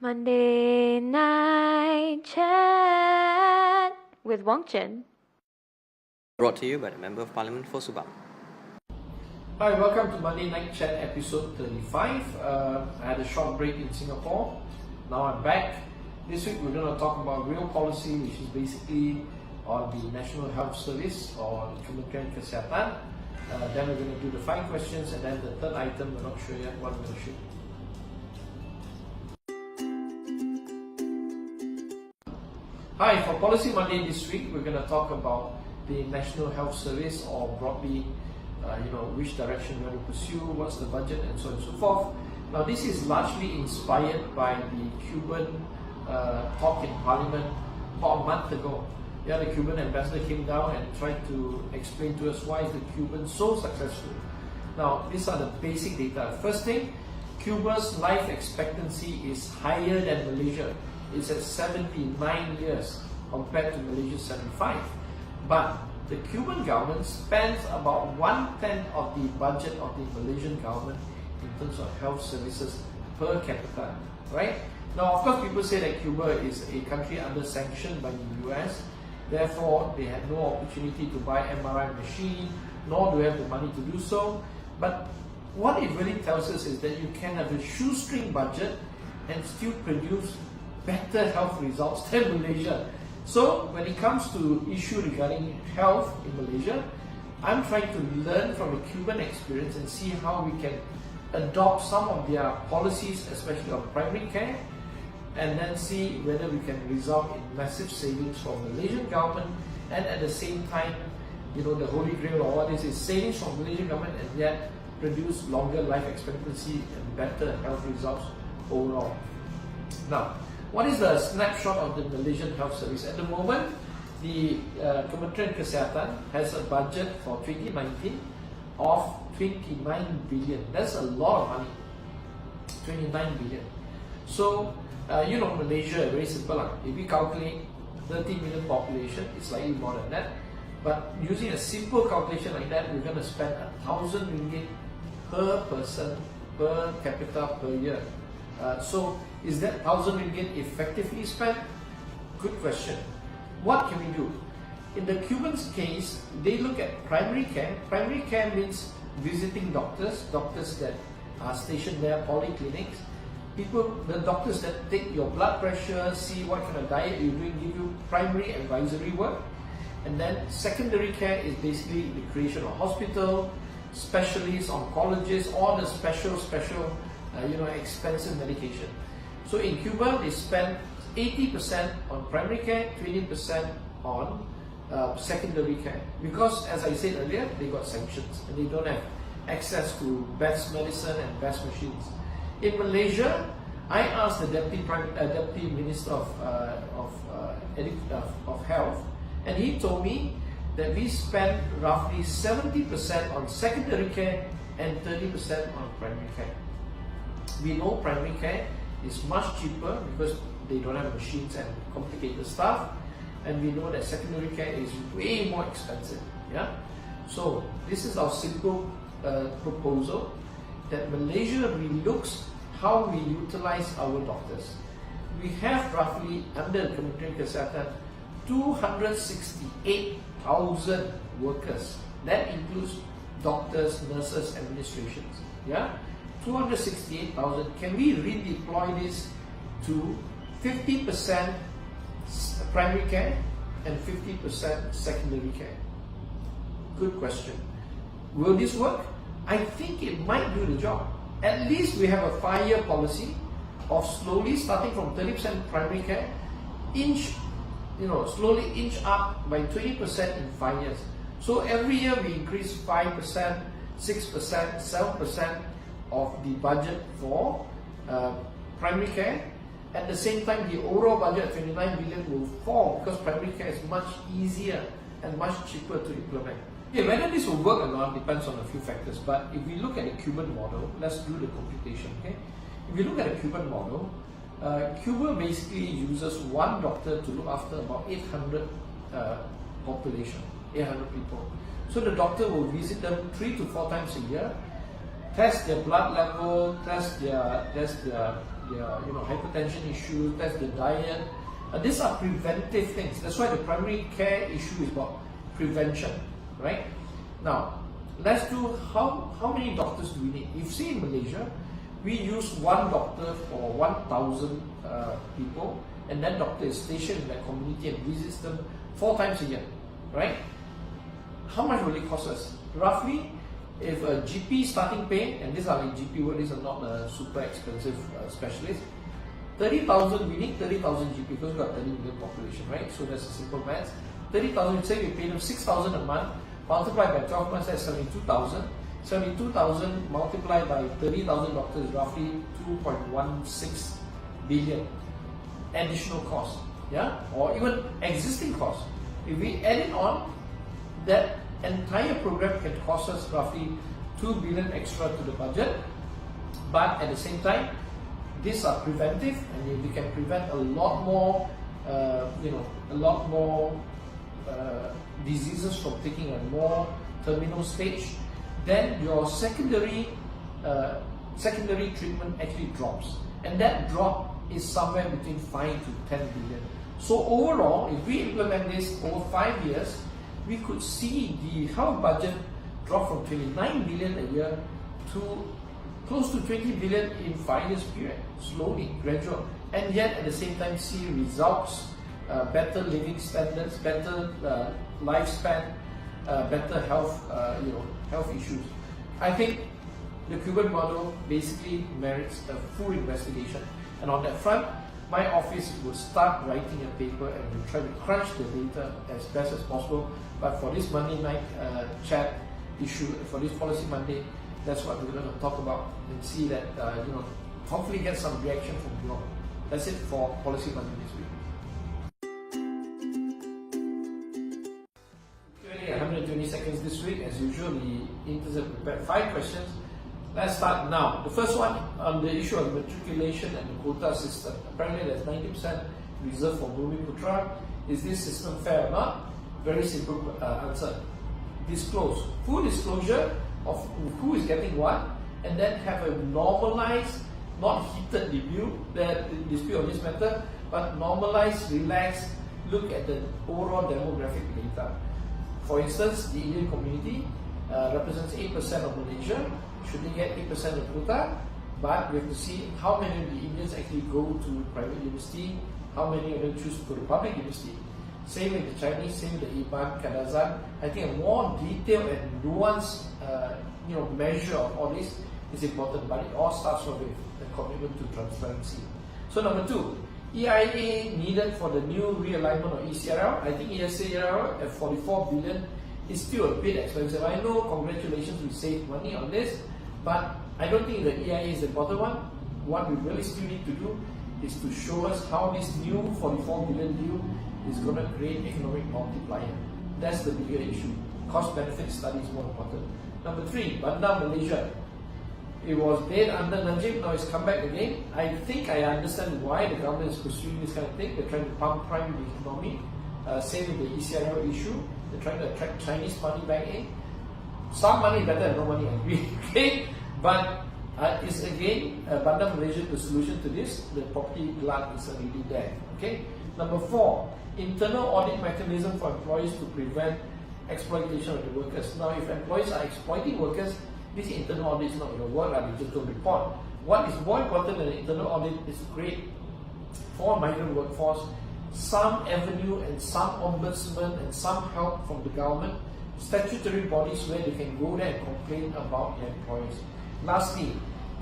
Monday Night Chat with Wong Chen. Brought to you by the Member of Parliament for Subang. Hi, welcome to Monday Night Chat episode 35. I had a short break in Singapore. Now I'm back. This week we're going to talk about real policy, which is basically on the National Health Service or Kementerian Kesihatan. Then we're going to do the 5 questions, and then the third item, we're not sure yet what we're going to shoot. Hi, for Policy Monday this week, we're going to talk about the National Health Service, or broadly, which direction we're going to pursue, what's the budget, and so on and so forth. Now, this is largely inspired by the Cuban talk in Parliament about a month ago. The Cuban ambassador came down and tried to explain to us why is the Cubans so successful. Now, these are the basic data. First thing, Cuba's life expectancy is higher than Malaysia. It's at 79 years compared to Malaysia's 75. But the Cuban government spends about 1/10 of the budget of the Malaysian government in terms of health services per capita, right? Now, of course, people say that Cuba is a country under sanction by the US. Therefore, they had no opportunity to buy MRI machine, nor do they have the money to do so. But what it really tells us is that you can have a shoestring budget and still produce better health results than Malaysia. So, when it comes to issue regarding health in Malaysia, I'm trying to learn from a Cuban experience and see how we can adopt some of their policies, especially on primary care, and then see whether we can result in massive savings for Malaysian government, and at the same time, the holy grail or what is savings from Malaysian government, and yet produce longer life expectancy and better health results overall. Now, what is the snapshot of the Malaysian Health Service? At the moment, the Kementerian Kesihatan has a budget for 2019 of 29 billion. That's a lot of money. 29 billion. So, Malaysia, very simple. If we calculate 30 million population, it's slightly more than that. But using a simple calculation like that, we're going to spend 1,000 ringgit per person, per capita per year. So, is that 1,000 ringgit effectively spent? Good question. What can we do? In the Cubans' case, they look at primary care. Primary care means visiting doctors that are stationed there, polyclinics. The doctors that take your blood pressure, see what kind of diet you're doing, give you primary advisory work. And then secondary care is basically the creation of hospital, specialists, oncologists, all the special, expensive medication. So in Cuba, they spend 80% on primary care, 20% on secondary care. Because, as I said earlier, they got sanctions and they don't have access to best medicine and best machines. In Malaysia, I asked the Deputy Minister of Health, and he told me that we spend roughly 70% on secondary care and 30% on primary care. We know primary care is much cheaper because they don't have machines and complicated stuff, and we know that secondary care is way more expensive. So this is our simple proposal, that Malaysia relooks how we utilize our doctors. We have roughly, under Kementerian Kesihatan, 268,000 workers. That includes doctors, nurses, administrations. 268,000. Can we redeploy this to 50% primary care and 50% secondary care? Good question. Will this work? I think it might do the job. At least we have a 5-year policy of slowly starting from 30% primary care, slowly inch up by 20% in 5 years. So every year we increase 5%, 6%, 7% of the budget for primary care. At the same time, the overall budget of 29 billion will fall because primary care is much easier and much cheaper to implement. Whether this will work or not depends on a few factors. But if we look at the Cuban model, let's do the computation. If you look at the Cuban model, Cuba basically uses one doctor to look after about 800 population, 800 people. So the doctor will visit them 3 to 4 times a year, test their blood level, test their their hypertension issues, test the diet. These are preventive things. That's why the primary care issue is about prevention, right? Now, let's do how many doctors do we need? If say in Malaysia, we use one doctor for 1,000 people, and that doctor is stationed in that community and visits them 4 times a year, right? How much will it cost us? Roughly, if a GP starting pay, and these are like GP word, these are not super expensive specialists, 30,000, we need 30,000 GP because we've got 30 million population, right? So that's a simple math. 30,000, say we pay them 6,000 a month, multiplied by 12 months, that's 72,000. 72,000 multiplied by 30,000 doctors is roughly 2.16 billion additional cost, yeah, or even existing cost. If we add it on, that entire program can cost us roughly 2 billion extra to the budget. But at the same time, these are preventive, and we can prevent a lot more, diseases from taking a more terminal stage. Then your secondary treatment actually drops, and that drop is somewhere between 5 to 10 billion. So overall, if we implement this over 5 years, we could see the health budget drop from 29 billion a year to close to 20 billion in 5 years period, slowly, gradual, and yet at the same time see results, better living standards, better lifespan, better health, health issues. I think the Cuban model basically merits a full investigation, and on that front, my office will start writing a paper and we'll try to crunch the data as best as possible. But for this Monday night chat issue, for this Policy Monday, that's what we're going to talk about and see that, hopefully get some reaction from you all. That's it for Policy Monday this week. 120 seconds this week. As usual, the interns have prepared 5 questions. Let's start now. The first one on the issue of matriculation and the quota system. Apparently there's 90% reserved for Bhumiputra. Is this system fair or not? Very simple answer. Disclose. Full disclosure of who is getting what, and then have a normalized, not heated dispute on this matter, but normalized, relaxed look at the overall demographic data. For instance, the Indian community represents 8% of Malaysia. Should they get 8% of quota? But we have to see how many of the Indians actually go to private university, how many of them choose to go to public university. Same with the Chinese, same with the Iban, Kadazan. I think a more detailed and nuanced measure of all this is important, but it all starts with the commitment to transparency. So number 2, EIA needed for the new realignment of ECRL. I think ECRL at 44 billion is still a bit expensive. I know, congratulations, we saved money on this, but I don't think the EIA is the important one. What we really still need to do is to show us how this new 44 billion deal is going to create economic multiplier. That's the bigger issue. Cost-benefit study is more important. Number 3, Bandar Malaysia. It was dead under Najib, now it's come back again. I think I understand why the government is pursuing this kind of thing. They're trying to pump prime the economy. Same with the ECRL issue. They're trying to attract Chinese money back in. Some money better than no money, I agree. Okay? But is again, Bandar Malaysia the solution to this? The property glut is already there. Okay? Number 4, internal audit mechanism for employees to prevent exploitation of the workers. Now, if employees are exploiting workers, this internal audit is not going to work, they just don't report. What is more important than the internal audit is to create for migrant workforce some avenue and some ombudsman and some help from the government, statutory bodies where they can go there and complain about their employees. Lastly,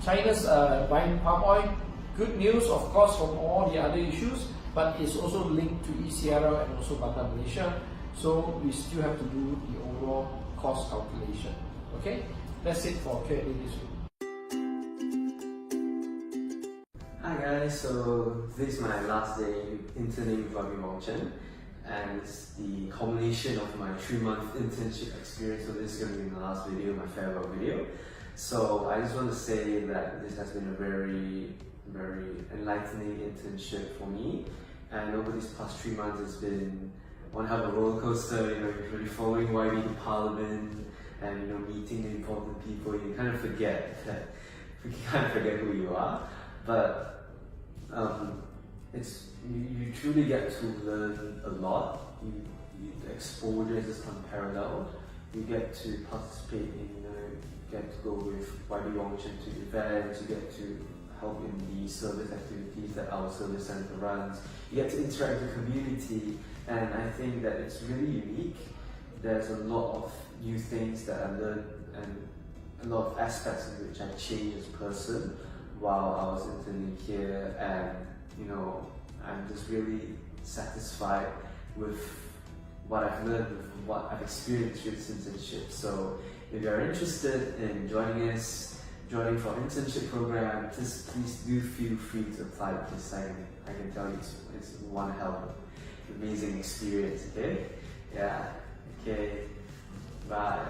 China's buying palm oil. Good news, of course, from all the other issues, but it's also linked to ECRL and also Bandar Malaysia. So we still have to do the overall cost calculation. Okay, that's it for Q&A this week. Hi guys, so this is my last day interning with Wong Chen, and it's the culmination of my 3-month internship experience. So this is going to be my last video, my farewell video. So I just want to say that this has been a very, very enlightening internship for me, and over these past 3 months it's been one hell of a roller coaster. You're really following YB to Parliament and meeting the important people. You kind of forget who you are. But you truly get to learn a lot. The exposure is just unparalleled. You get to participate in, you get to go with Wong Chen to events. You get to help in the service activities that our service center runs. You get to interact with the community, and I think that it's really unique. There's a lot of new things that I learned and a lot of aspects in which I changed as a person while I was interning here, and I'm just really satisfied with what I've learned, with what I've experienced through this internship. So if you're interested in joining for internship program, just please do feel free to apply, because I can tell you it's one hell of an amazing experience. Okay, yeah, okay, bye.